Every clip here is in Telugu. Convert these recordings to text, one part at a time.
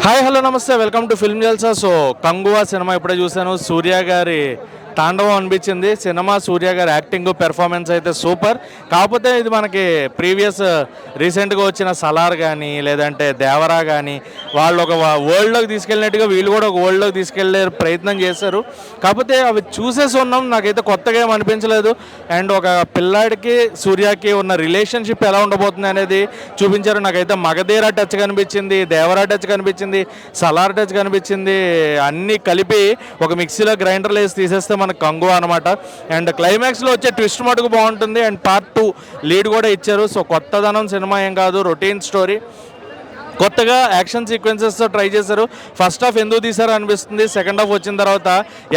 హాయ్ హలో నమస్తే welcome to film Jalsa. So Kanguva cinema ఇప్పుడే చూశాను. సూర్య గారి తాండవం అనిపించింది సినిమా. సూర్య గారి యాక్టింగ్ పెర్ఫార్మెన్స్ అయితే సూపర్. కాకపోతే ఇది మనకి ప్రీవియస్ రీసెంట్గా వచ్చిన సలార్ కానీ లేదంటే దేవరా కానీ వాళ్ళు ఒక వరల్డ్లోకి తీసుకెళ్ళినట్టుగా వీళ్ళు కూడా ఒక వరల్డ్లోకి తీసుకెళ్లే ప్రయత్నం చేశారు. కాకపోతే అవి చూసేసి ఉన్నాం, నాకైతే కొత్తగా ఏం అనిపించలేదు. అండ్ ఒక పిల్లాడికి సూర్యకి ఉన్న రిలేషన్షిప్ ఎలా ఉండబోతుంది అనేది చూపించారు. నాకైతే మగధీర టచ్ కనిపించింది, దేవరా టచ్ కనిపించింది, సలార్ టచ్ కనిపించింది. అన్నీ కలిపి ఒక మిక్సీలో గ్రైండర్లో వేసి తీసేస్తే మనకు కంగువా అనమాట. అండ్ క్లైమాక్స్లో వచ్చే ట్విస్ట్ మటుకు బాగుంటుంది. అండ్ పార్ట్ 2 లీడ్ కూడా ఇచ్చారు. సో కొత్తదనం సినిమా ఏం కాదు, రొటీన్ స్టోరీ. కొత్తగా యాక్షన్ సీక్వెన్సెస్తో ట్రై చేశారు. ఫస్ట్ హాఫ్ ఎందుకు తీశారో అనిపిస్తుంది, సెకండ్ హాఫ్ వచ్చిన తర్వాత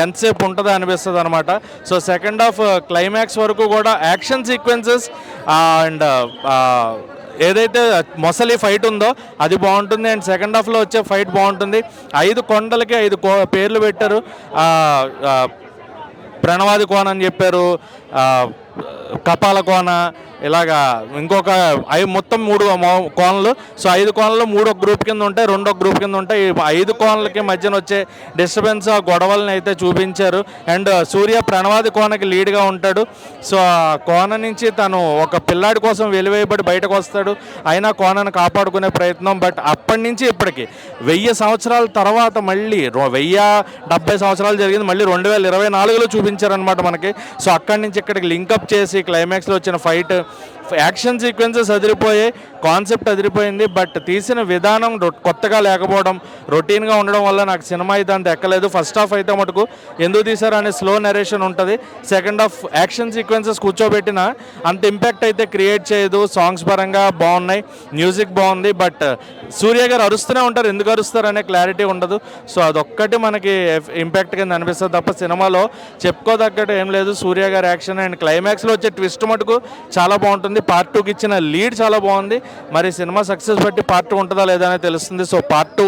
ఎంతసేపు ఉంటుందో అనిపిస్తుంది అనమాట. సో సెకండ్ హాఫ్ క్లైమాక్స్ వరకు కూడా యాక్షన్ సీక్వెన్సెస్ అండ్ ఏదైతే మొసలి ఫైట్ ఉందో అది బాగుంటుంది. అండ్ సెకండ్ హాఫ్లో వచ్చే ఫైట్ బాగుంటుంది. 5 కొండలకి 5 పేర్లు పెట్టారు. ప్రణవాది కోన అని చెప్పారు, కపాల కోన, ఇలాగా ఇంకొక మొత్తం 3 కోనలు. సో 5 కోనలు 3 గ్రూప్ కింద ఉంటాయి, 2 గ్రూప్ కింద ఉంటాయి. 5 కోనలకి మధ్యన వచ్చే డిస్టర్బెన్స్, ఆ గొడవలను అయితే చూపించారు. అండ్ సూర్య ప్రణవాది కోనకి లీడ్గా ఉంటాడు. సో ఆ కోన నుంచి తను ఒక పిల్లాడి కోసం వెలివేయబడి బయటకు వస్తాడు. అయినా కోనను కాపాడుకునే ప్రయత్నం. బట్ అప్పటి నుంచి ఇప్పటికి 1000 సంవత్సరాల తర్వాత మళ్ళీ 1070 సంవత్సరాలు జరిగింది, మళ్ళీ 2024లో చూపించారనమాట మనకి. సో అక్కడి నుంచి ఇక్కడికి లింకప్ చేసి క్లైమాక్స్లో వచ్చిన ఫైట్, యాక్షన్ సీక్వెన్సెస్ అదిరిపోయాయి, కాన్సెప్ట్ అదిరిపోయింది. బట్ తీసిన విధానం కొత్తగా లేకపోవడం, రొటీన్గా ఉండడం వల్ల నాకు సినిమా అయితే అంత ఎక్కలేదు. ఫస్ట్ హాఫ్ అయితే మటుకు ఎందుకు తీశారు అనే స్లో నరేషన్ ఉంటుంది. సెకండ్ హాఫ్ యాక్షన్ సీక్వెన్సెస్ కూర్చోబెట్టిన అంత ఇంపాక్ట్ అయితే క్రియేట్ చేయదు. సాంగ్స్ పరంగా బాగున్నాయి, మ్యూజిక్ బాగుంది. బట్ సూర్య గారు అరుస్తూనే ఉంటారు, ఎందుకు అరుస్తారు అనే క్లారిటీ ఉండదు. సో అదొక్కటి మనకి ఇంపాక్ట్ కింద అనిపిస్తుంది తప్ప సినిమాలో చెప్పుకోదగ్గట్టు ఏం లేదు. సూర్య గారి యాక్షన్ అండ్ క్లైమాక్స్లో వచ్చే ట్విస్ట్ మటుకు చాలా బాగుంటుంది. పార్ట్ 2కి ఇచ్చిన లీడ్ చాలా బాగుంది. మరి సినిమా సక్సెస్ బట్టి పార్ట్ 2 ఉంటుందా లేదా అనేది తెలుస్తుంది. సో పార్ట్ 2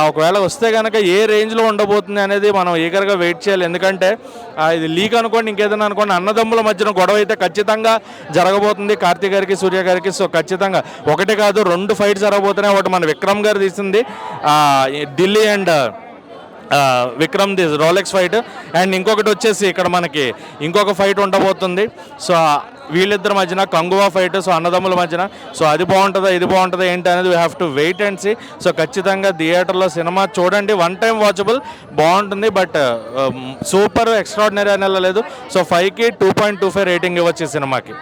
ఒకవేళ వస్తే కనుక ఏ రేంజ్లో ఉండబోతుంది అనేది మనం ఈగర్గా వెయిట్ చేయాలి. ఎందుకంటే ఇది లీక్ అనుకోండి, ఇంకేదైనా అనుకోండి, అన్నదమ్ముల మధ్యన గొడవ అయితే ఖచ్చితంగా జరగబోతుంది కార్తీక్ గారికి, సూర్య గారికి. సో ఖచ్చితంగా ఒకటి కాదు 2 ఫైట్స్ జరగబోతున్నాయి. ఒకటి మన విక్రమ్ గారు తీసింది Delhi and Vikram the Rolex fight, and ఇంకొకటి వచ్చేసి ఇక్కడ మనకి ఇంకొక ఫైట్ ఉండబోతుంది. సో వీళ్ళిద్దరి మధ్యన కంగువా ఫైట్, సో అన్నదమ్ముల మధ్యన. సో అది బాగుంటుందా ఇది బాగుంటుందా ఏంటి అనేది we have to wait and see. So ఖచ్చితంగా థియేటర్లో సినిమా చూడండి, 1 టైం వాచబుల్, బాగుంటుంది. బట్ సూపర్ ఎక్స్ట్రాడినరీ అని లేదు. సో 5కి 2.25 రేటింగ్ ఇవ్వచ్చు ఈ సినిమాకి.